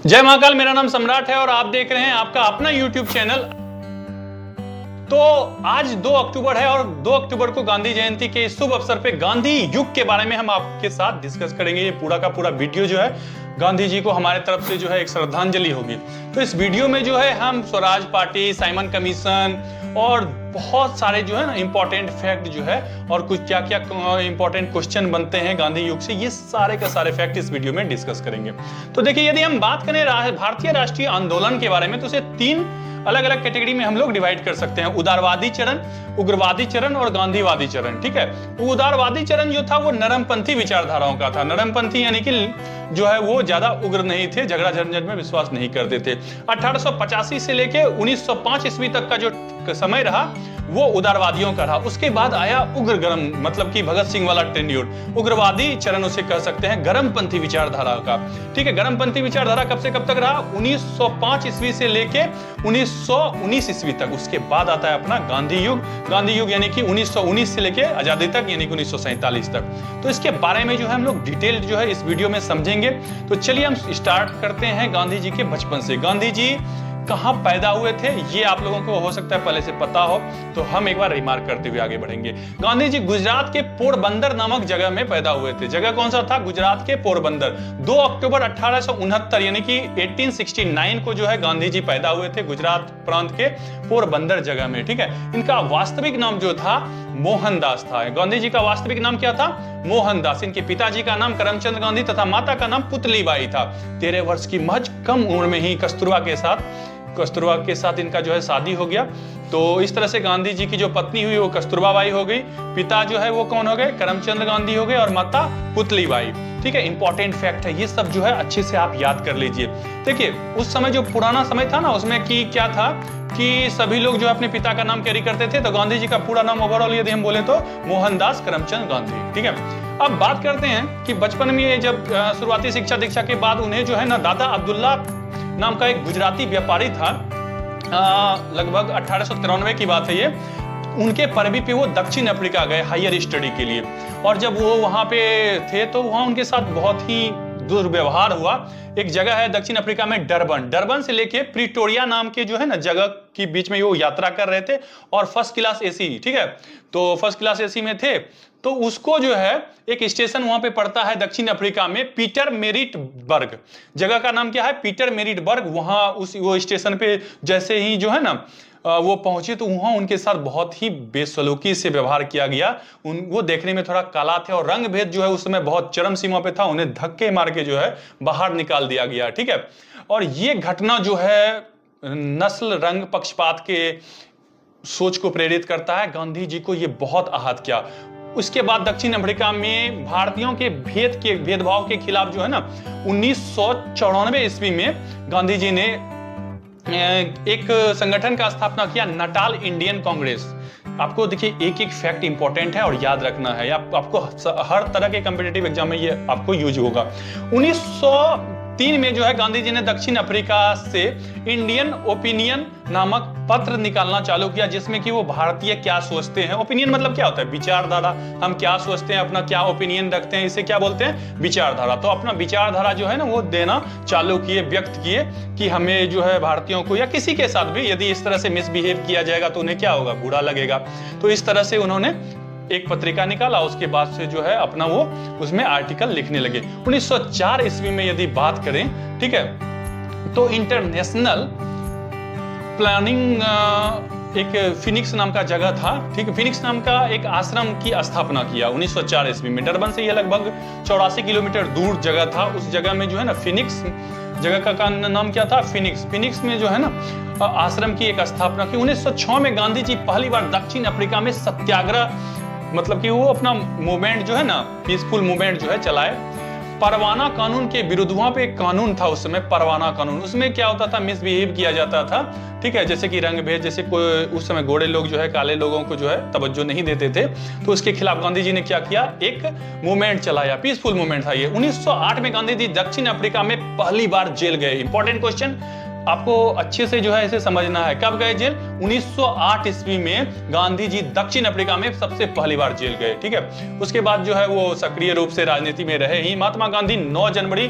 जय महाकाल, मेरा नाम सम्राट है और आप देख रहे हैं आपका अपना YouTube चैनल। तो आज 2 अक्टूबर है और 2 अक्टूबर को गांधी जयंती के इस शुभ अवसर पे गांधी युग के बारे में हम आपके साथ डिस्कस करेंगे। ये पूरा का पूरा वीडियो जो है गांधी जी को हमारे तरफ से जो है एक श्रद्धांजलि होगी। तो इस वीडियो में जो है हम स्वराज पार्टी, साइमन कमीशन और बहुत सारे जो है ना इंपॉर्टेंट फैक्ट जो है और कुछ क्या क्या इंपॉर्टेंट क्वेश्चन बनते हैं गांधी युग से, ये सारे का सारे फैक्ट इस वीडियो में डिस्कस करेंगे। तो देखिए, यदि हम बात करें भारतीय राष्ट्रीय आंदोलन के बारे में तो इसे 3 अलग अलग कैटेगरी में हम लोग डिवाइड कर सकते हैं। उदारवादी चरण, उग्रवादी चरण और गांधीवादी चरण। ठीक है, उदारवादी चरण जो था वो नरमपंथी विचारधाराओं का था। नरमपंथी यानी कि जो है वो ज्यादा उग्र नहीं थे, झगड़ा झंझट में विश्वास नहीं करते थे। 1885 से लेके 1905 ईस्वी तक का जो समय रहा वो उदारवादियों का रहा। उसके बाद आया उग्र गरम, मतलब कि भगत सिंह वाला टेन्योर। उग्रवादी चरण उसे कह सकते हैं, गरमपंथी विचारधारा का। ठीक है, गरमपंथी विचारधारा कब से कब तक रहा? 1905 ईस्वी से लेके 1919 ईस्वी तक। उसके बाद आता है अपना गांधी युग। गांधी युग यानी कि 1919 से लेके आजादी तक, यानी कि 1947 तक। तो इसके बारे में जो है हम लोग डिटेल जो है इस वीडियो में समझेंगे। तो चलिए हम स्टार्ट करते हैं गांधी जी के बचपन से। गांधी जी कहां पैदा हुए थे ये आप लोगों को हो सकता है पहले से पता हो, तो हम एक बार रिमार्क करते हुए आगे बढ़ेंगे। गांधी जी गुजरात के पोरबंदर नामक जगह में पैदा हुए थे। जगह कौन सा था? गुजरात के पोरबंदर। 2 अक्टूबर 1869 यानी कि 1869 को जो है गांधी जी पैदा हुए थे गुजरात प्रांत के पोरबंदर जगह में। ठीक है, इनका वास्तविक नाम जो था मोहनदास था। गांधी जी का वास्तविक नाम क्या था? मोहनदास। इनके पिताजी का नाम करमचंद गांधी तथा माता का नाम पुतलीबाई था। 13 वर्ष की महज कम उम्र में ही कस्तूरबा के साथ इनका जो है शादी हो गया। तो इस तरह से गांधी जी की जो पत्नी हुई वो कस्तूरबा बाई हो गई। पिता जो है वो कौन हो गए? करमचंद गांधी हो गए और माता पुतलीबाई। ठीक है, इंपॉर्टेंट फैक्ट है, ये सब जो है अच्छे से आप याद कर लीजिए। देखिए, उस समय जो पुराना समय था ना, उसमें कि क्या था कि सभी लोग जो अपने पिता का नाम कैरी करते थे। तो गांधी जी का पूरा नाम ओवरऑल यदि हम बोले तो मोहनदास करमचंद गांधी। ठीक है, अब बात करते हैं कि बचपन में जब शुरुआती शिक्षा दीक्षा के बाद उन्हें जो है ना दादा अब्दुल्ला नाम का एक गुजराती व्यापारी था, लगभग 1893 की बात है ये। उनके परवी पे वो दक्षिण अफ्रीका गए हायर स्टडी के लिए, और जब वो वहां पे थे तो वहां उनके साथ बहुत ही दुर्व्यवहार हुआ। एक जगह है दक्षिण अफ्रीका में डरबन से लेके प्रिटोरिया नाम के जो है ना जगह के बीच में वो यात्रा कर रहे थे, और फर्स्ट क्लास एसी। ठीक है, तो फर्स्ट क्लास एसी में थे, तो उसको जो है एक स्टेशन वहां पे पड़ता है दक्षिण अफ्रीका में, पीटरमेरिट्सबर्ग। जगह का नाम क्या है? पीटरमेरिट्सबर्ग। वहां वो स्टेशन पे जैसे ही जो है ना वो पहुंचे तो वहां उनके साथ बहुत ही बेसलूकी से व्यवहार किया गया। वो देखने में थोड़ा काला थे और रंग भेद जो है उस समय बहुत चरम सीमा पे था। उन्हें धक्के मार के जो है बाहर निकाल दिया गया। ठीक है, और ये घटना जो है नस्ल रंग पक्षपात के सोच को प्रेरित करता है। गांधी जी को ये बहुत आहत किया। उसके बाद दक्षिण अफ्रीका में भारतीयों के भेदभाव के खिलाफ जो है ना 1994 ईस्वी में गांधी जी ने एक संगठन का स्थापना किया, नटाल इंडियन कांग्रेस। आपको देखिए एक एक फैक्ट इंपॉर्टेंट है और याद रखना है, आपको हर तरह के कॉम्पिटिटिव एग्जाम में ये आपको यूज होगा। 1903 में जो है गांधी जी ने दक्षिण अफ्रीका से इंडियन ओपिनियन नामक पत्र निकालना चालू किया, जिसमें कि वो भारतीय क्या सोचते हैं। ओपिनियन मतलब क्या होता है? विचारधारा। हम क्या सोचते हैं, अपना क्या ओपिनियन रखते हैं, इसे क्या बोलते हैं? विचारधारा। तो अपना विचारधारा जो है ना वो देना चालू किए, व्यक्त किए कि हमें जो है भारतीयों को या किसी के साथ भी यदि इस तरह से मिसबिहेव किया जाएगा तो उन्हें क्या होगा? बुरा लगेगा। तो इस तरह से उन्होंने एक पत्रिका निकाला। उसके बाद से जो है अपना वो उसमें आर्टिकल लिखने लगे। 1904 ईस्वी में यदि बात करें, ठीक है, तो इंटरनेशनल प्लानिंग एक फिनिक्स नाम का जगह था। ठीक है, फिनिक्स नाम का एक आश्रम की स्थापना किया 1904 ईस्वी में। डरबन से ये लगभग 84 किलोमीटर दूर जगह था। उस जगह में जो है ना फिनिक्स जगह का नाम क्या था? फिनिक्स में जो है ना आश्रम की एक स्थापना की। 1906 में गांधी जी पहली बार दक्षिण अफ्रीका में सत्याग्रह, मतलब कि वो अपना मूवमेंट जो है ना पीसफुल मूवमेंट जो है चलाए। परवाना कानून के विरुद्ध, वहां पे एक कानून था उस समय, परवाना कानून। उसमें क्या होता था? मिसबिहेव किया जाता था। ठीक है, जैसे कि रंग भेद, जैसे कोई उस समय गोरे लोग जो है काले लोगों को जो है तवज्जो नहीं देते थे, तो उसके खिलाफ गांधी जी ने क्या किया? एक मूवमेंट चलाया, पीसफुल मूवमेंट था ये। 1908 में गांधी जी दक्षिण अफ्रीका में पहली बार जेल गए। इंपॉर्टेंट क्वेश्चन, आपको अच्छे से जो है इसे समझना है। कब गए जेल? 1908 ईस्वी में गांधी जी दक्षिण अफ्रीका में सबसे पहली बार जेल गए। ठीक है, उसके बाद जो है वो सक्रिय रूप से राजनीति में रहे ही। महात्मा गांधी 9 जनवरी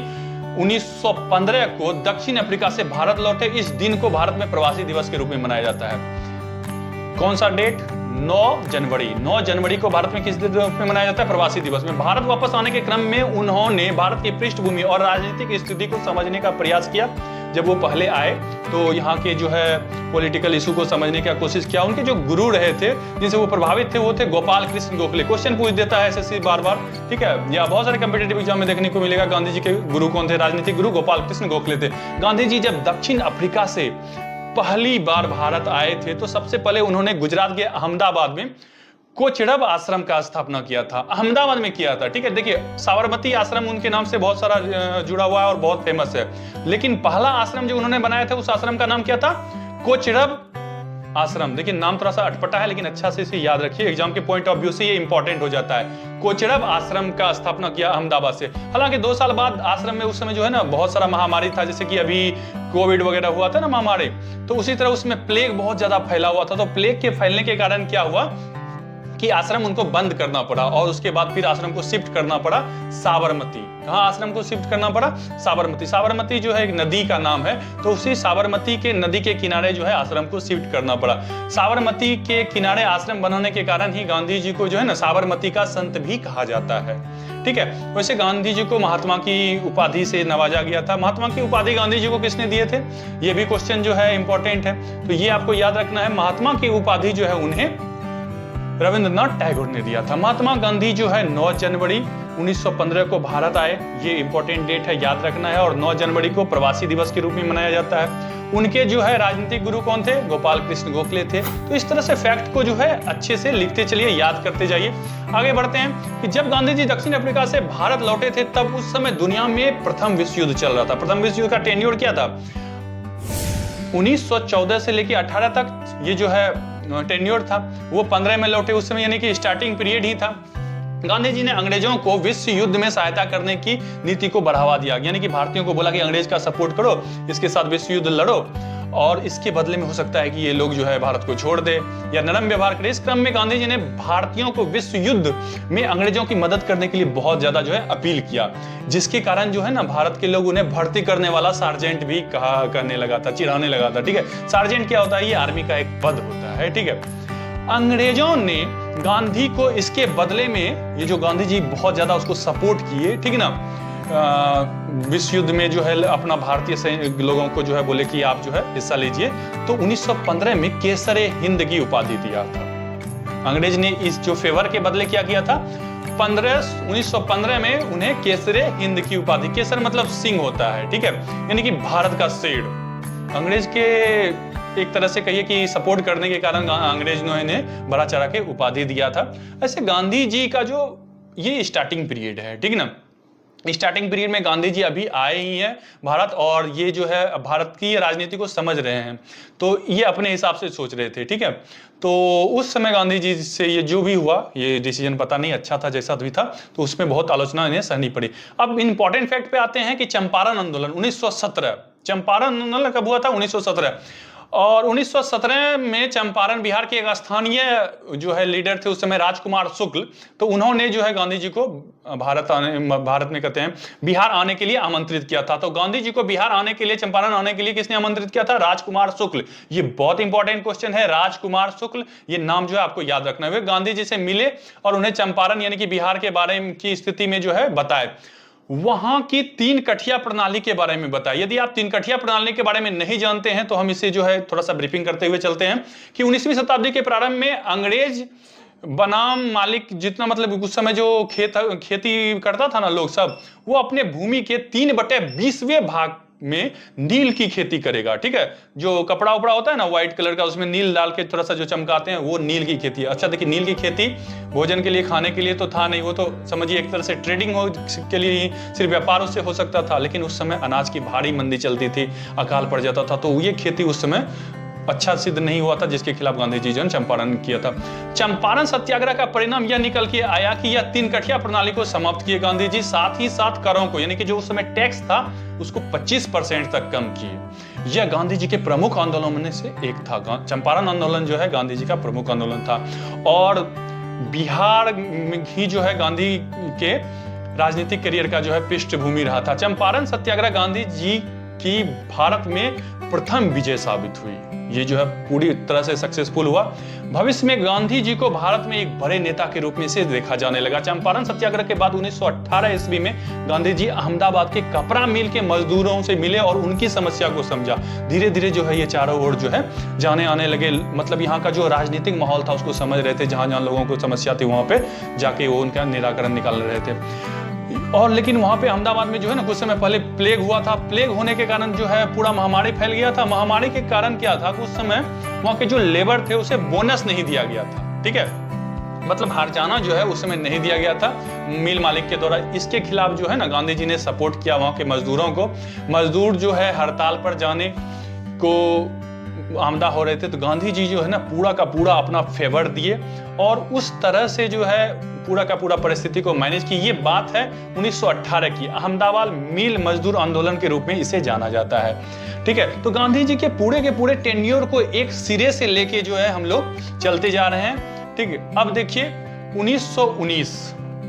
1915 को दक्षिण अफ्रीका से भारत लौटे। इस दिन को भारत में प्रवासी दिवस के रूप में मनाया जाता है। कौन सा डेट? 9 जनवरी। 9 जनवरी को भारत में किस दिन में मनाया जाता है? प्रवासी दिवस में। भारत वापस आने के क्रम में उन्होंने भारत की पृष्ठभूमि और राजनीतिक स्थिति को समझने का प्रयास किया। जब वो पहले आए तो यहाँ के जो है पॉलिटिकल इशू को समझने की कोशिश किया। उनके जो गुरु रहे थे जिनसे वो प्रभावित थे वो थे गोपाल कृष्ण गोखले। क्वेश्चन पूछ देता है एसएससी बार बार, ठीक है, या बहुत सारे कॉम्पिटिटिव एग्जाम में देखने को मिलेगा। गांधी जी के गुरु कौन थे? राजनीतिक गुरु गोपाल कृष्ण गोखले थे। गांधी जी जब दक्षिण अफ्रीका से पहली बार भारत आए थे तो सबसे पहले उन्होंने गुजरात के अहमदाबाद में कोचरब आश्रम का स्थापना किया था। अहमदाबाद में किया था, ठीक है। देखिए, साबरमती आश्रम उनके नाम से बहुत सारा जुड़ा हुआ है और बहुत फेमस है, लेकिन पहला आश्रम जो उन्होंने बनाया था उस आश्रम का नाम क्या था? कोचरब आश्रम। देखिए, नाम थोड़ा सा अटपटा है लेकिन अच्छा से इसे याद रखिए, एग्जाम के पॉइंट ऑफ व्यू से ये इंपॉर्टेंट हो जाता है। कोचरब आश्रम का स्थापना किया अहमदाबाद से। हालांकि 2 साल बाद आश्रम में उस समय जो है ना बहुत सारा महामारी था, जैसे कि अभी कोविड वगैरह हुआ था ना महामारी, तो उसी तरह उसमें प्लेग बहुत ज्यादा फैला हुआ था। तो प्लेग के फैलने के कारण क्या हुआ कि आश्रम उनको बंद करना पड़ा और उसके बाद फिर आश्रम को शिफ्ट करना पड़ा साबरमती। कहाँ आश्रम को शिफ्ट करना पड़ा? साबरमती। साबरमती जो है एक नदी का नाम है, तो उसी साबरमती के नदी के किनारे जो है आश्रम को शिफ्ट करना पड़ा। साबरमती के किनारे आश्रम बनाने के कारण ही गांधी जी को जो है ना साबरमती का संत भी कहा जाता है, ठीक है। वैसे गांधी जी को महात्मा की उपाधि से नवाजा गया था। महात्मा की उपाधि गांधी जी को किसने दिए थे? ये भी क्वेश्चन जो है इंपॉर्टेंट है, तो ये आपको याद रखना है। महात्मा की उपाधि जो है उन्हें रविंद्रनाथ टैगोर ने दिया था। महात्मा गांधी जो है 9 जनवरी 1915 को भारत आए, ये इंपॉर्टेंट डेट है, याद रखना है। और 9 जनवरी को प्रवासी दिवस के रूप में मनाया जाता है। उनके जो है राजनीतिक गुरु कौन थे? गोपाल कृष्ण गोखले थे। तो इस तरह से फैक्ट को जो है अच्छे से लिखते चलिए, याद करते जाइए। आगे बढ़ते हैं कि जब गांधी जी दक्षिण अफ्रीका से भारत लौटे थे तब उस समय दुनिया में प्रथम विश्व युद्ध चल रहा था। प्रथम विश्व युद्ध का टेन्योर क्या था? 1914 से लेकर 18 तक ये जो है टेन्योर था। वो 15 में लौटे उस समय, यानी कि स्टार्टिंग पीरियड ही था। गांधी जी ने अंग्रेजों को विश्व युद्ध में सहायता करने की नीति को बढ़ावा दिया, यानी कि भारतीयों को बोला कि अंग्रेज का सपोर्ट करो, इसके साथ विश्व युद्ध लड़ो और इसके बदले में हो सकता है कि ये लोग जो है भारत को छोड़ दे या नरम व्यवहार करे। इस क्रम में गांधी जी ने भारतीयों को विश्व युद्ध में अंग्रेजों की मदद करने के लिए बहुत ज्यादा जो है अपील किया, जिसके कारण जो है ना भारत के लोग उन्हें भर्ती करने वाला सार्जेंट भी कहा करने लगा था, चिढ़ाने लगा था, ठीक है। सार्जेंट क्या होता है? ये आर्मी का एक पद होता है, ठीक है। अंग्रेजों ने गांधी को इसके बदले में, ये जो गांधी जी बहुत ज्यादा उसको सपोर्ट किए, ठीक है ना, विश्व युद्ध में जो है अपना भारतीय लोगों को जो है बोले कि आप जो है हिस्सा लीजिए, तो 1915 में केसरे हिंद की उपाधि दिया था। अंग्रेज ने इस जो फेवर के बदले क्या किया था? 1915 में उन्हें केसरे हिंद की उपाधि, केसर मतलब सिंह होता है, ठीक है, यानी कि भारत का शेर। अंग्रेज के एक तरह से कहिए कि सपोर्ट करने के कारण अंग्रेज ने इन्हें बड़ा चढ़ा के उपाधि दिया था। ऐसे गांधी जी का जो ये स्टार्टिंग पीरियड है, ठीक है ना, स्टार्टिंग पीरियड में गांधी जी अभी आए ही हैं भारत और ये जो है भारत की राजनीति को समझ रहे हैं, तो ये अपने हिसाब से सोच रहे थे, ठीक है। तो उस समय गांधी जी से ये जो भी हुआ, ये डिसीजन पता नहीं अच्छा था जैसा भी था, तो उसमें बहुत आलोचना इन्हें सहनी पड़ी। अब इंपॉर्टेंट फैक्ट पे आते हैं कि चंपारण आंदोलन 1917, चंपारण आंदोलन कब हुआ था? 1917। और 1917 में चंपारण बिहार के एक स्थानीय जो है लीडर थे उस समय राजकुमार शुक्ल, तो उन्होंने जो है गांधी जी को भारत में कहते हैं बिहार आने के लिए आमंत्रित किया था। तो गांधी जी को बिहार आने के लिए, चंपारण आने के लिए किसने आमंत्रित किया था? राजकुमार शुक्ल। ये बहुत इंपॉर्टेंट क्वेश्चन है, राजकुमार शुक्ल, ये नाम जो है आपको याद रखना है। वे गांधी जी से मिले और उन्हें चंपारण यानी कि बिहार के बारे की स्थिति में जो है बताए, वहां की 3 कठिया प्रणाली के बारे में बताया। यदि आप 3 कठिया प्रणाली के बारे में नहीं जानते हैं तो हम इसे जो है थोड़ा सा ब्रीफिंग करते हुए चलते हैं कि 19वीं शताब्दी के प्रारंभ में अंग्रेज बनाम मालिक जितना, मतलब उस समय जो खेती करता था ना लोग सब, वो अपने भूमि के 3/20वें भाग में नील की खेती करेगा, ठीक है। जो कपड़ा उपड़ा होता है ना व्हाइट कलर का, उसमें नील डाल के थोड़ा सा जो चमकाते हैं, वो नील की खेती है। अच्छा देखिए, नील की खेती भोजन के लिए, खाने के लिए तो था नहीं, वो तो समझिए एक तरह से ट्रेडिंग के लिए ही, सिर्फ व्यापार उससे हो सकता था। लेकिन उस समय अनाज की भारी मंदी चलती थी, अकाल पड़ जाता था, तो ये खेती उस समय अच्छा सिद्ध नहीं हुआ था, जिसके खिलाफ गांधी जी ने चंपारण किया था। चंपारण सत्याग्रह का परिणाम यह निकल के आया कि यह 3 कठिया प्रणाली को समाप्त किए गांधी जी, साथ ही साथ करों को, यानी कि जो उस समय टैक्स था उसको 25% तक कम किए। यह गांधी जी के प्रमुख आंदोलनों में से एक था। चंपारण आंदोलन जो है गांधी जी का प्रमुख आंदोलन था। और बिहार में ही जो है गांधी के राजनीतिक करियर का जो है पृष्ठभूमि रहा था। चंपारण सत्याग्रह गांधी जी की भारत में प्रथम विजय साबित हुई। ये जो है पूरी तरह से सक्सेसफुल हुआ। भविष्य में गांधी जी को भारत में एक बड़े नेता के रूप में से देखा जाने लगा। चंपारण सत्याग्रह के बाद 1918 ईस्वी में गांधी जी अहमदाबाद के कपड़ा मिल के मजदूरों से मिले और उनकी समस्या को समझा। धीरे धीरे जो है ये चारों ओर जो है जाने आने लगे, मतलब यहाँ का जो राजनीतिक माहौल था उसको समझ रहे थे, जहां जहां लोगों को समस्या थी वहां पे जाके वो उनका निराकरण निकाल रहे थे। और लेकिन वहां पे अहमदाबाद में जो है ना कुछ समय पहले प्लेग हुआ था। प्लेग होने के कारण जो है पूरा महामारी फैल गया था। महामारी के कारण क्या था, उस समय वहां के जो लेबर थे उसे बोनस नहीं दिया गया था। ठीक है, मतलब हर्जाना जो है उस समय नहीं दिया गया था मिल मालिक के द्वारा। इसके खिलाफ जो है ना गांधी जी ने सपोर्ट किया वहां के मजदूरों को। मजदूर जो है हड़ताल पर जाने को आमदा हो रहे थे, तो गांधी जी जो है ना पूरा का पूरा अपना फेवर दिए और उस तरह से जो है पूरा का पूरा परिस्थिति को मैनेज की। ये बात है 1918 की। अहमदाबाद मिल मजदूर आंदोलन के रूप में इसे जाना जाता है। ठीक है, तो गांधी जी के पूरे टेन्योर को एक सिरे से लेके जो है हम लोग चलते जा रहे हैं। ठीक है, अब देखिए 1919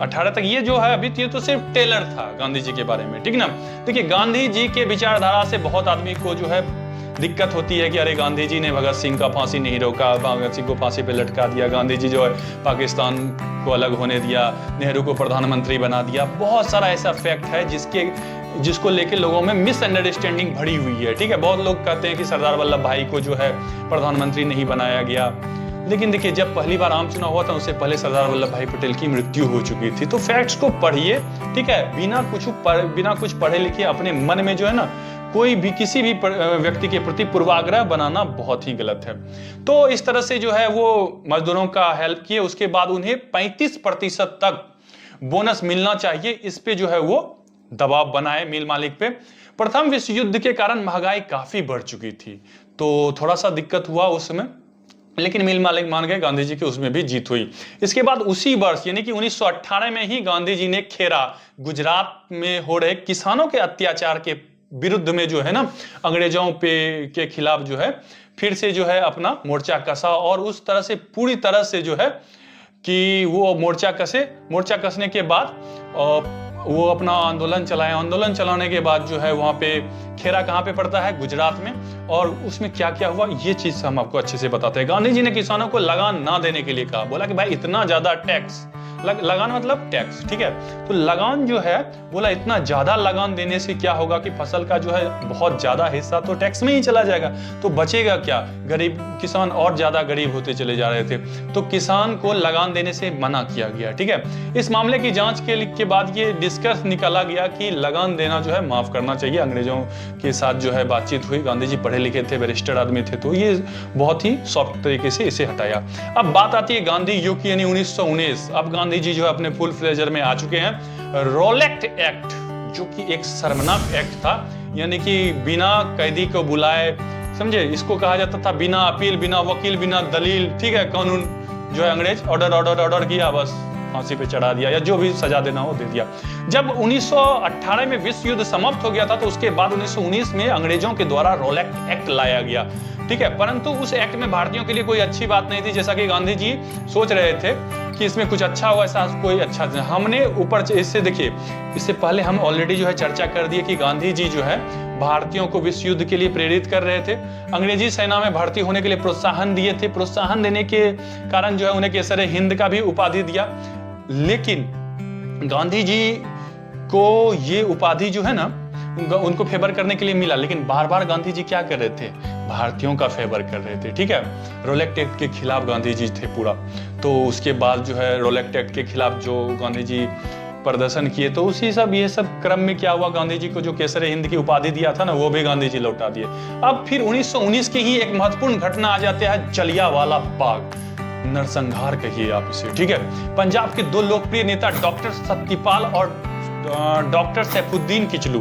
18 तक ये जो है अभी ये तो सिर्फ टेलर था गांधी जी के बारे में। ठीक ना, देखिए गांधी जी के विचारधारा से बहुत आदमी को जो है दिक्कत होती है कि अरे गांधी जी ने भगत सिंह का फांसी नहीं रोका, भगत सिंह को फांसी पे लटका दिया, गांधी जी जो है पाकिस्तान को अलग होने दिया, नेहरू को प्रधानमंत्री बना दिया। बहुत सारा ऐसा फैक्ट है जिसको लेके लोगों में मिसअंडरस्टैंडिंग भरी हुई है। ठीक है, बहुत लोग कहते हैं कि सरदार वल्लभ भाई को जो है प्रधानमंत्री नहीं बनाया गया, लेकिन देखिए जब पहली बार आम चुनाव हुआ था उससे पहले सरदार वल्लभ भाई पटेल की मृत्यु हो चुकी थी। तो फैक्ट्स को पढ़िए, ठीक है, बिना कुछ पढ़े लिखे अपने मन में जो है ना कोई भी किसी भी व्यक्ति के प्रति पूर्वाग्रह बनाना बहुत ही गलत है। तो इस तरह से जो है वो मजदूरों का हेल्प किए। उसके बाद उन्हें 35% तक बोनस मिलना चाहिए, इस पे जो है वो दबाव बनाए मिल मालिक पे। प्रथम विश्व युद्ध के कारण महंगाई काफी बढ़ चुकी थी, तो थोड़ा सा दिक्कत हुआ उस समय, लेकिन मिल मालिक मान गए, गांधी जी की उसमें भी जीत हुई। इसके बाद उसी वर्ष यानी कि 1918 में ही गांधी जी ने खेरा गुजरात में हो रहे किसानों के अत्याचार के विरुद्ध में जो है ना अंग्रेजों के खिलाफ जो है फिर से जो है अपना मोर्चा कसा और उस तरह से पूरी तरह से जो है कि वो मोर्चा कसने के बाद वो अपना आंदोलन चलाए। आंदोलन चलाने के बाद जो है वहां पे खेरा कहाँ पे पड़ता है, गुजरात में, और उसमें क्या क्या हुआ ये चीज हम आपको अच्छे से बताते हैं। गांधी जी ने किसानों को लगान ना देने के लिए कहा, बोला कि भाई इतना ज्यादा टैक्स, लगान मतलब टैक्स, ठीक है, तो लगान जो है बोला इतना ज्यादा लगान देने से क्या होगा कि फसल का जो है बहुत ज्यादा हिस्सा तो टैक्स में ही चला जाएगा, तो बचेगा क्या, गरीब किसान और ज्यादा गरीब होते चले जा रहे थे, तो किसान को लगान देने से मना किया गया। ठीक है, इस मामले की जांच के बाद ये डिस्कस निकाला गया कि लगान देना जो है माफ करना चाहिए। अंग्रेजों के साथ जो है बातचीत हुई, गांधी जी पढ़े लिखे थे, बैरिस्टर आदमी थे, तो ये बहुत ही सॉफ्ट तरीके से इसे हटाया। अब बात आती है गांधी युग की यानी 1919। अब गांधी जी जो है अपने फुल फ्लेजर में आ चुके हैं। रोलेक्ट एक्ट जो कि एक शर्मनाक एक्ट था, यानी कि बिना कैदी को बुलाए, समझे, इसको कहा जाता था बिना अपील, बिना वकील, बिना दलील, ठीक है, कानून जो है अंग्रेज ऑर्डर किया, बस फांसी पे चढ़ा दिया या जो भी सजा देना हो दे दिया। जब 1918 में विश्व युद्ध समाप्त हो गया था तो उसके बाद 1919 में अंग्रेजों के द्वारा रोलेक्ट एक्ट लाया गया। ठीक है, परंतु उस एक्ट में भारतीयों के लिए कोई अच्छी बात नहीं थी, जैसा कि गांधी जी सोच रहे थे कि इसमें कुछ अच्छा हो, ऐसा कोई अच्छा नहीं। हमने ऊपर इससे देखिए, इससे पहले हम ऑलरेडी जो है चर्चा कर दिए कि गांधी जी जो है भारतीयों को विश्व युद्ध के लिए प्रेरित कर रहे थे, अंग्रेजी सेना में भर्ती होने के लिए प्रोत्साहन दिए थे, प्रोत्साहन देने के कारण जो है उन्हें केसर हिंद का भी उपाधि दिया। लेकिन गांधी जी को ये उपाधि जो है ना उनको फेवर करने के लिए मिला, लेकिन बार बार गांधी जी क्या कर रहे थे, भारतीयों का फेवर कर रहे थे। ठीक है, रोलेक्ट एक्ट के खिलाफ गांधी जी थे पूरा, तो उसके बाद जो है रोलेक्ट एक्ट के खिलाफ जो गांधी जी प्रदर्शन किए, तो उसी ये सब क्रम में क्या हुआ, गांधी जी को जो केसर हिंद की उपाधि दिया था ना वो भी गांधी जी लौटा दिए। अब फिर 1919 की ही एक महत्वपूर्ण घटना आ जाती है, जलियांवाला बाग नरसंहार कहिए आप इसे। ठीक है, पंजाब के दो लोकप्रिय नेता डॉक्टर सत्यपाल और डॉक्टर सैफुद्दीन किचलू,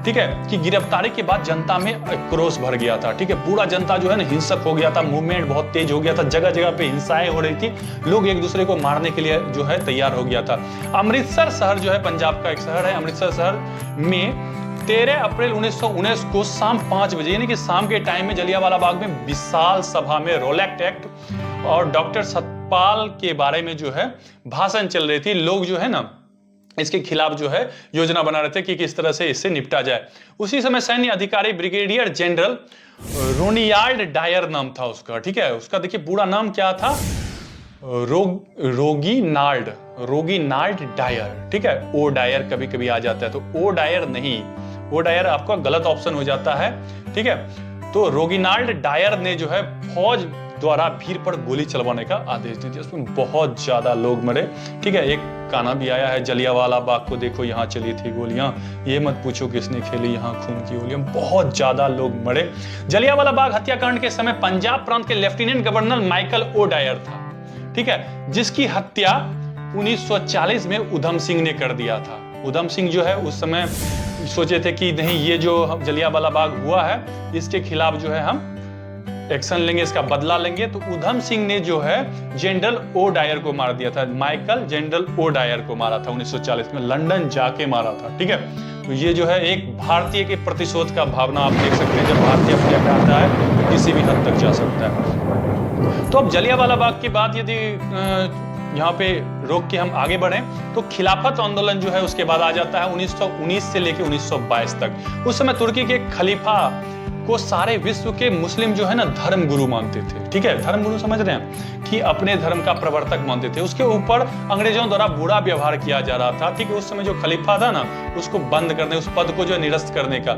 ठीक है, की गिरफ्तारी के बाद जनता में क्रोध भर गया था। ठीक है, पूरा जनता जो है ना हिंसक हो गया था, मूवमेंट बहुत तेज हो गया था, जगह जगह पे हिंसाएं हो रही थी, लोग एक दूसरे को मारने के लिए जो है तैयार हो गया था। अमृतसर शहर जो है पंजाब का एक शहर है, अमृतसर शहर में 13 अप्रैल 1919 को शाम 5 बजे यानी कि शाम के टाइम में जलियांवाला बाग में विशाल सभा में रोलेक्ट एक्ट और डॉक्टर सतपाल के बारे में जो है भाषण चल रही थी। लोग जो है ना इसके खिलाफ जो है योजना बना रहे थे कि किस तरह से इससे निपटा जाए। उसी समय सैन्य अधिकारी ब्रिगेडियर जनरल रोनियाल्ड डायर नाम था उसका, ठीक है। उसका देखिए पूरा नाम क्या था, रोगिनाल्ड डायर, ठीक है। ओ डायर कभी कभी आ जाता है, तो ओ डायर नहीं, ओ डायर आपका गलत ऑप्शन हो जाता है, ठीक है। तो रोगिनाल्ड डायर ने जो है फौज द्वारा भीड़ पर गोली चलवाने का आदेश दे दिया। उसमें बहुत ज्यादा लोग मरे, ठीक है। एक गाना भी आया है, जलियांवाला बाग को देखो यहाँ चली थी गोलियां, ये मत पूछो किसने खेली यहाँ खून की होलियां। बहुत ज्यादा लोग मरे। जलियांवाला बाग हत्याकांड के समय पंजाब प्रांत के lieutenant governor Michael O'Dwyer था, ठीक है, जिसकी हत्या 1940 में उधम सिंह ने कर दिया था। उधम सिंह जो है उस समय सोचे थे कि नहीं, ये जो जलियांवाला बाग हुआ है इसके खिलाफ जो है हम एक्शन लेंगे, इसका बदला लेंगे। तो उधम सिंह ने जो है जनरल ओ डायर को मार दिया था। माइकल जनरल ओ डायर को मारा था 1940 में, लंदन जाके मारा था, ठीक है। तो ये जो है एक भारतीय के प्रतिशोध का भावना आप देख सकते हैं। जब भारतीय अपने आता है तो किसी भी हद तक जा सकता है। तो अब जलियांवाला बाग की बात यदि यहाँ पे रोक के हम आगे बढ़े तो खिलाफत आंदोलन जो है उसके बाद आ जाता है 1919 से लेके 1922 तक। उस समय तुर्की के खलीफा को सारे विश्व के मुस्लिम जो है ना धर्म गुरु मानते थे, ठीक है। धर्म गुरु समझ रहे हैं कि अपने धर्म का प्रवर्तक मानते थे। उसके ऊपर अंग्रेजों द्वारा बुरा व्यवहार किया जा रहा था, ठीक है। उस समय जो खलीफा था ना उसको बंद करने, उस पद को जो निरस्त करने का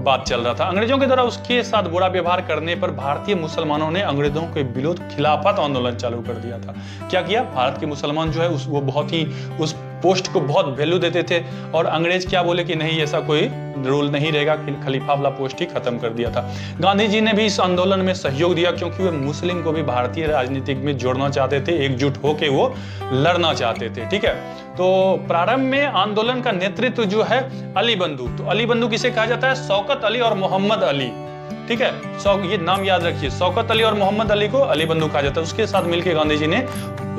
बात चल रहा था। अंग्रेजों के द्वारा उसके साथ बुरा व्यवहार करने पर भारतीय मुसलमानों ने अंग्रेजों के विरोध खिलाफत आंदोलन चालू कर दिया था। क्या किया, भारत के मुसलमान जो है वो बहुत ही उस पोस्ट को बहुत वैल्यू देते थे, और अंग्रेज क्या बोले कि नहीं ऐसा कोई रूल नहीं रहेगा, खलीफा वाला पोस्ट ही खत्म कर दिया था। गांधी जी ने भी इस आंदोलन में सहयोग दिया, क्योंकि वे मुस्लिम को भी भारतीय राजनीति में जोड़ना चाहते थे, एकजुट होकर वो लड़ना चाहते थे, ठीक है। तो प्रारंभ में आंदोलन का नेतृत्व जो है अली बंधु, तो अली बंधु किसे कहा जाता है, शौकत अली और मोहम्मद अली, ठीक है। ये नाम याद रखिए, शौकत अली और मोहम्मद अली को अली बंधु कहा जाता है। उसके साथ मिलकर गांधी जी ने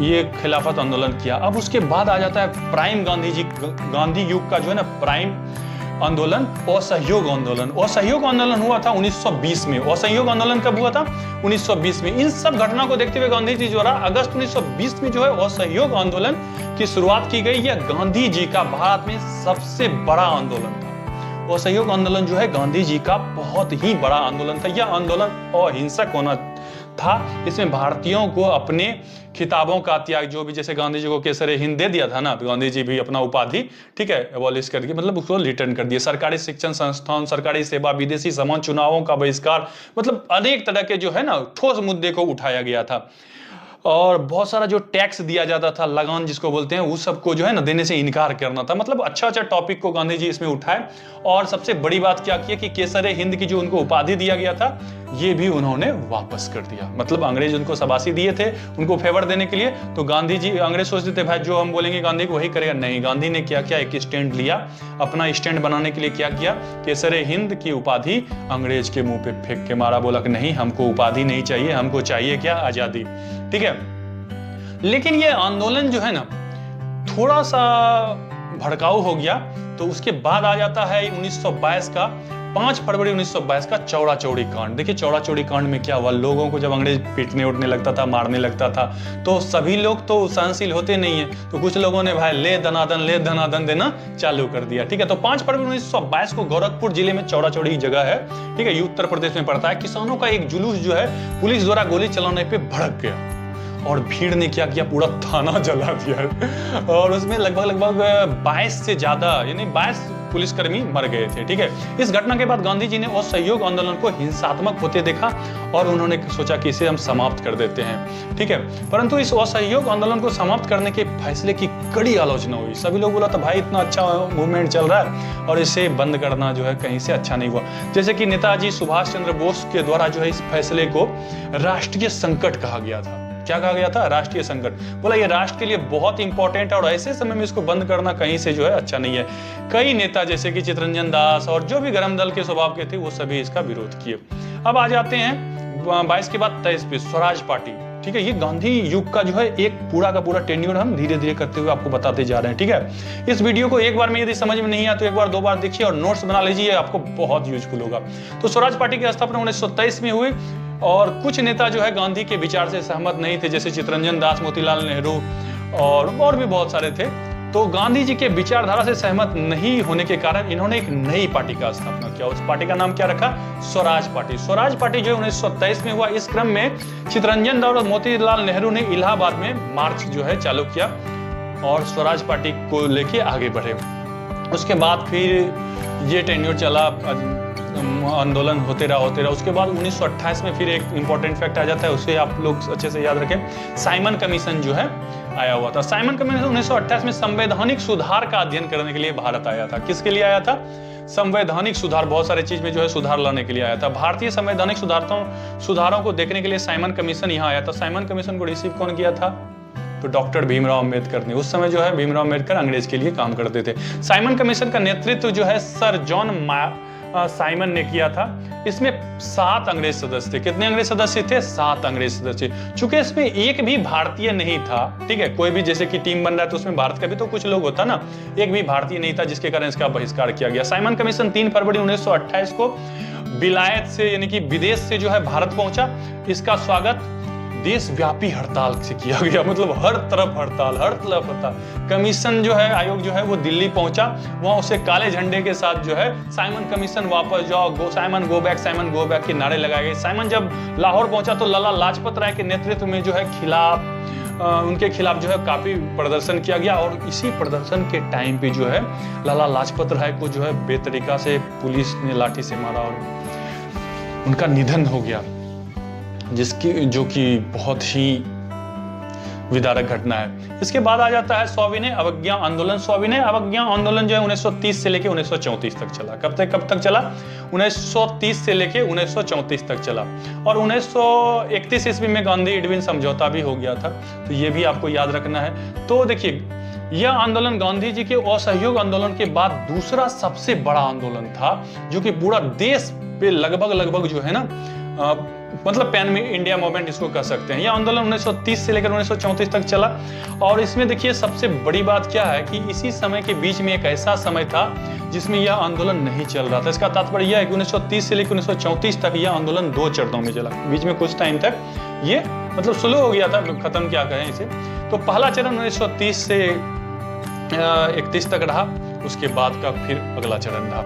ये खिलाफत आंदोलन किया। अब उसके बाद आ जाता है प्राइम गांधी युग का जो है ना प्राइम आंदोलन, असहयोग आंदोलन। असहयोग आंदोलन हुआ था 1920 में। असहयोग आंदोलन कब हुआ था, 1920 में। इन सब घटना को देखते हुए गांधी जी द्वारा अगस्त 1920 में जो है असहयोग आंदोलन की शुरुआत की गई। यह गांधी जी का भारत में सबसे बड़ा आंदोलन था। असहयोग आंदोलन जो है गांधी जी का बहुत ही बड़ा आंदोलन था। यह आंदोलन अहिंसक होना था। इसमें भारतीयों को अपने खिताबों का त्याग, जो भी जैसे गांधी जी को केसरे हिंद दे दिया था ना, गांधी जी भी अपना उपाधि, ठीक है, एबॉलिश करके मतलब उसको रिटर्न कर दिया। सरकारी शिक्षण संस्थान, सरकारी सेवा, विदेशी सामान, चुनावों का बहिष्कार, मतलब अनेक तरह के जो है ना ठोस मुद्दे को उठाया गया था। और बहुत सारा जो टैक्स दिया जाता था, लगान जिसको बोलते हैं, उस सबको जो है ना देने से इनकार करना था। मतलब अच्छा टॉपिक को गांधी जी इसमें उठाए। और सबसे बड़ी बात क्या की कि केसरे हिंद की जो उनको उपाधि दिया गया था ये भी उन्होंने वापस कर दिया। मतलब अंग्रेज उनको शाबाशी दिए थे उनको फेवर देने के लिए, तो गांधी जी, अंग्रेज सोचते थे भाई जो हम बोलेंगे गांधी को वही करेगा। नहीं, गांधी ने क्या किया, एक स्टैंड लिया। अपना स्टैंड बनाने के लिए क्या किया, केसरे हिंद की उपाधि अंग्रेज के मुंह पे फेंक के मारा। बोला कि नहीं, हमको उपाधि नहीं चाहिए, हमको चाहिए क्या, आजादी, ठीक है। लेकिन ये आंदोलन जो है ना थोड़ा सा भड़काऊ हो गया। तो उसके बाद आ जाता है 1922 का 5 फरवरी 1922 का चौड़ा चौड़ी कांड। देखिए चौड़ा चौड़ी कांड में क्या हुआ, लोगों को जब अंग्रेज पीटने उठने लगता था, मारने लगता था, तो सभी लोग तो सहनशील होते नहीं है। तो कुछ लोगों ने भाई ले धनादन देना चालू कर दिया, ठीक है। तो 5 फरवरी 1922 को गोरखपुर जिले में चौड़ा चौड़ी जगह है, ठीक है, ये उत्तर प्रदेश में पड़ता है। किसानों का एक जुलूस जो है पुलिस द्वारा गोली चलाने पे भड़क गया और भीड़ ने क्या किया, पूरा थाना जला दिया। और उसमें लगभग 22 से ज्यादा यानी 22 पुलिसकर्मी मर गए थे, ठीक है। इस घटना के बाद गांधी जी ने असहयोग आंदोलन को हिंसात्मक होते देखा और उन्होंने सोचा कि इसे हम समाप्त कर देते हैं, ठीक है। परंतु इस असहयोग आंदोलन को समाप्त करने के फैसले की कड़ी आलोचना हुई। सभी लोग बोला था भाई इतना अच्छा मूवमेंट चल रहा है और इसे बंद करना जो है कहीं से अच्छा नहीं हुआ। जैसे कि नेताजी सुभाष चंद्र बोस के द्वारा जो है इस फैसले को राष्ट्रीय संकट कहा गया था। क्या कहा गया था, राष्ट्रीय संकट। बोला ये राष्ट्र के लिए बहुत इंपॉर्टेंट है और ऐसे समय में इसको बंद करना कहीं से जो है अच्छा नहीं है। कई नेता जैसे कि चितरंजन दास और जो भी गरम दल के स्वभाव के थे वो सभी इसका विरोध किए। अब आ जाते हैं 22 के बाद 23 पे स्वराज पार्टी, ठीक है। ये गांधी युग का जो है एक पूरा का पूरा टेन्योर हम धीरे धीरे करते हुए आपको बताते जा रहे हैं, ठीक है। इस वीडियो को एक बार में यदि समझ में नहीं आया तो एक बार 2 बार देखिए और नोट्स बना लीजिए, आपको बहुत यूजफुल होगा। तो स्वराज पार्टी की स्थापना 1923 में हुई और कुछ नेता जो है गांधी के विचार से सहमत नहीं थे, जैसे चितरंजन दास, मोतीलाल नेहरू और भी बहुत सारे थे। तो गांधी जी के विचारधारा से सहमत नहीं होने के कारण इन्होंने एक नई पार्टी का स्थापना किया। उस पार्टी का नाम क्या रखा? स्वराज पार्टी। स्वराज पार्टी जो है 1927 में हुआ। इस क्रम में चित्तरंजन दास और मोतीलाल नेहरू ने इलाहाबाद में मार्च जो है चालू किया और स्वराज पार्टी को लेके आगे बढ़े। उसके बाद फिर ये टेन्योर चला, आंदोलन होते रहा। उसके बाद 1928 में फिर एक इंपॉर्टेंट फैक्ट आ जाता है, उसे आप लोग अच्छे से याद रखें। साइमन कमीशन जो है आया हुआ था। साइमन कमीशन 1928 में संवैधानिक सुधार का अध्ययन करने के लिए भारत आया था। किसके लिए आया था? संवैधानिक सुधार, बहुत सारे चीज में जो है सुधार लाने के लिए आया था। भारतीय संवैधानिक सुधारों को देखने के लिए साइमन कमीशन यहाँ आया था। साइमन कमीशन को रिसीव कौन किया था? तो डॉक्टर भीमराव अंबेडकर ने। उस समय जो है भीमराव अंबेडकर अंग्रेज के लिए काम करते थे। साइमन कमीशन का नेतृत्व जो है सर जॉन साइमन ने किया था। इसमें 7 अंग्रेज सदस्य थे। कितने अंग्रेज सदस्य थे? 7 अंग्रेज सदस्य। चूंकि इसमें एक भी भारतीय नहीं था, ठीक है, कोई भी जैसे कि टीम बन रहा है तो उसमें भारत का भी तो कुछ लोग होता ना, एक भी भारतीय नहीं था, जिसके कारण इसका बहिष्कार किया गया। साइमन कमीशन 3 फरवरी 1928 को विलायत से यानी कि विदेश से जो है भारत पहुंचा। इसका स्वागत देशव्यापी हड़ताल से किया गया, मतलब हर तरफ हड़ताल। कमीशन जो है, आयोग जो है वो दिल्ली पहुंचा, वहां उसे काले झंडे के साथ जो है साइमन कमीशन वापस जाओ, साइमन गो बैक के नारे लगाए गए। साइमन जब लाहौर पहुंचा तो लाला लाजपत राय के नेतृत्व में जो है उनके खिलाफ जो है काफी प्रदर्शन किया गया और इसी प्रदर्शन के टाइम पे जो है लाला लाजपत राय को जो है बेतरीका से पुलिस ने लाठी से मारा और उनका निधन हो गया, जो कि बहुत ही विदारक घटना है। इसके बाद आ जाता है सविनय अवज्ञा आंदोलन। सविनय अवज्ञा आंदोलन जो है 1930 से लेके 1934 तक चला। कब तक चला? 1930 से लेके 1934 तक चला और 1931 ईस्वी में गांधी इडविन समझौता भी हो गया था, तो ये भी आपको याद रखना है। तो देखिए, यह आंदोलन गांधी जी के असहयोग आंदोलन के बाद दूसरा सबसे बड़ा आंदोलन था, जो कि पूरा देश पे लगभग जो है ना मतलब पैन इंडिया मूवमेंट इसको कह सकते हैं। यह आंदोलन 1930 से लेकर 1934 तक चला और इसमें देखिए सबसे बड़ी बात क्या है कि इसी समय के बीच में एक ऐसा समय था जिसमें यह आंदोलन नहीं चल रहा था। इसका तात्पर्य यह है कि 1930 से लेकर 1934 तक यह आंदोलन 2 चरणों में चला। बीच में कुछ टाइम तक ये मतलब शुरू हो गया था, खत्म क्या कहें इसे। तो पहला चरण 1930 से 31 तक रहा, उसके बाद का फिर अगला चरण रहा।